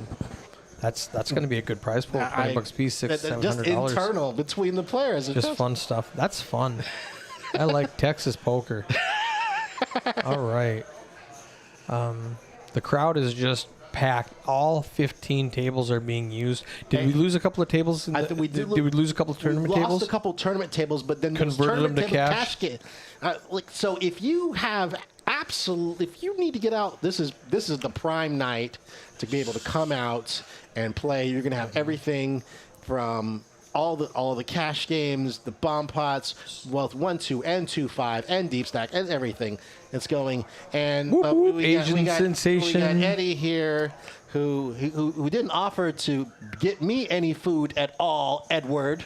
That's going to be a good prize pool. $20 a piece, $600-700. Just internal between the players. Just fun stuff. That's fun. I like Texas poker. All right. The crowd is just packed. All 15 tables are being used. Did we lose a couple of tables? Did we lose a couple of tournament tables? We lost a couple of tournament tables, but then converted them to cash. So if you have if you need to get out, this is the prime night to be able to come out and play. You're going to have everything from all the cash games, the bomb pots, Wealth 1, 2, and 2, 5, and Deep Stack, and everything that's going. And Asian Sensation. We got Eddie here, who didn't offer to get me any food at all, Edward.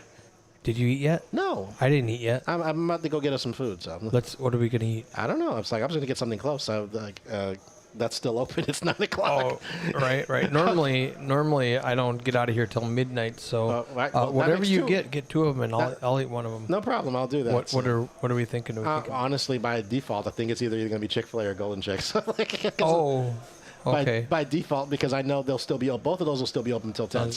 Did you eat yet? No. I didn't eat yet. I'm about to go get us some food. So What are we gonna eat? I don't know. It's like I was going to get something close. So like that's still open. It's 9 o'clock. Oh, right. Normally I don't get out of here till midnight. So whatever you get 2 of them, and I'll eat one of them. No problem. I'll do that. What are we thinking? Honestly, by default, I think it's either going to be Chick-fil-A or Golden Chicks. Okay. By default, because I know they'll still be open. Both of those will still be open until 10.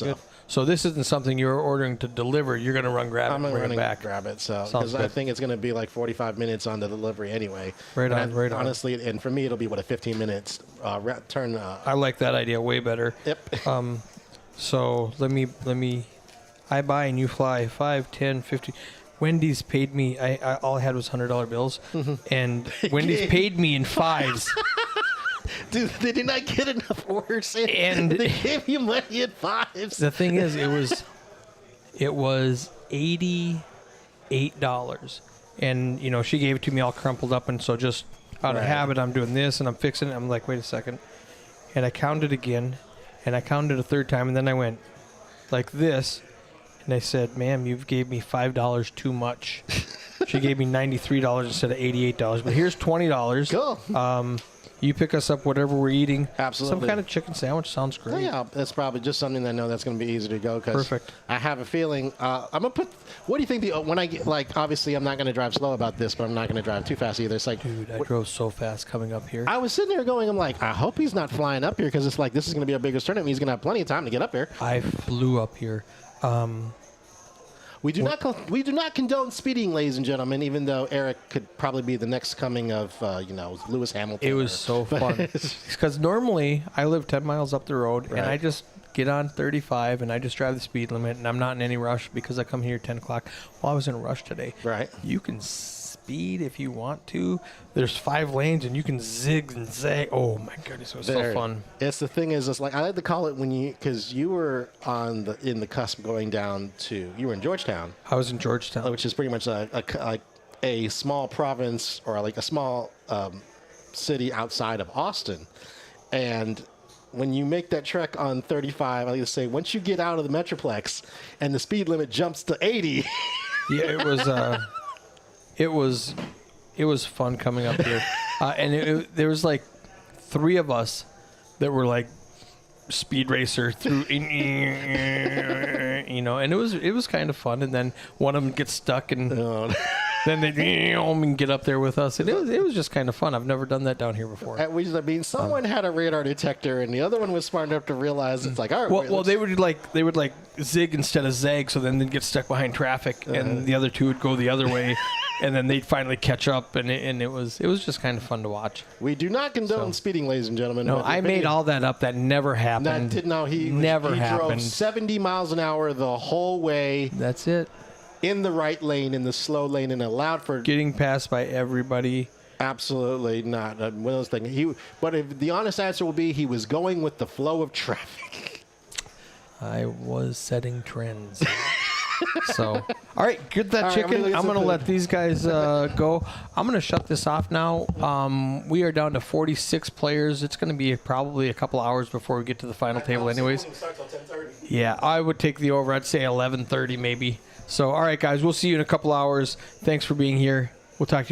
So this isn't something you're ordering to deliver. You're going to run grab it. I'm going to run back. grab it. So because I think it's going to be like 45 minutes on the delivery anyway. Right on. Honestly, and for me, it'll be a 15 minutes turn. I like that idea way better. Yep. So let me. I buy and you fly. 5, 10, 50. Wendy's paid me. I all I had was $100 bills, and Wendy's paid me in 5s. Dude, they did not get enough orders in, and they gave you money in 5s. The thing is, it was $88, and she gave it to me all crumpled up, and so just out of habit, I'm doing this and I'm fixing it. I'm like, wait a second, and I counted again, and I counted a third time, and then I went like this, and I said, "Ma'am, you've gave me $5 too much." She gave me $93 instead of $88, but here's $20. Cool. You pick us up whatever we're eating. Absolutely. Some kind of chicken sandwich sounds great. Oh, yeah, that's probably just something that I know that's going to be easy to go. Perfect. I have a feeling. I'm gonna put. What do you think? When I get obviously I'm not going to drive slow about this, but I'm not going to drive too fast either. It's like, dude, I drove so fast coming up here. I was sitting there going, I'm like, I hope he's not flying up here because it's like this is going to be our biggest tournament. He's going to have plenty of time to get up here. I flew up here. We do not condone speeding, ladies and gentlemen. Even though Eric could probably be the next coming of Lewis Hamilton. It was so fun because normally I live 10 miles up the road and I just get on 35 and I just drive the speed limit and I'm not in any rush because I come here at 10 o'clock. Well, I was in a rush today. Right. You can speed if you want to. There's 5 lanes and you can zig and zag. Oh my goodness, it was so fun. It's the thing is, it's like I like to call it because you were in the cusp going down to you were in Georgetown. I was in Georgetown, which is pretty much a small province or like a small city outside of Austin, and when you make that trek on 35, I like to say once you get out of the Metroplex and the speed limit jumps to 80. Yeah, it was fun coming up here, and there was like 3 of us that were like speed racer through, and it was kind of fun. And then one of them gets stuck, and then they get up there with us, and it was just kind of fun. I've never done that down here before. Someone had a radar detector, and the other one was smart enough to realize it's like, all right. Well, they would zig instead of zag, so then they'd get stuck behind traffic, and the other 2 would go the other way. And then they'd finally catch up, and it was just kind of fun to watch. We do not condone speeding, ladies and gentlemen. No, I made all that up. That never happened. He happened. Drove 70 miles an hour the whole way. That's it. In the right lane, in the slow lane, and allowed for getting passed by everybody. Absolutely not. One of those things. But if the honest answer will be, he was going with the flow of traffic. I was setting trends. So, all right, get that chicken. I'm going to let these guys go. I'm going to shut this off now. We are down to 46 players. It's going to be probably a couple hours before we get to the final table anyways. Yeah, I would take the over. I'd say 11:30 maybe. So, all right, guys, we'll see you in a couple hours. Thanks for being here. We'll talk to you.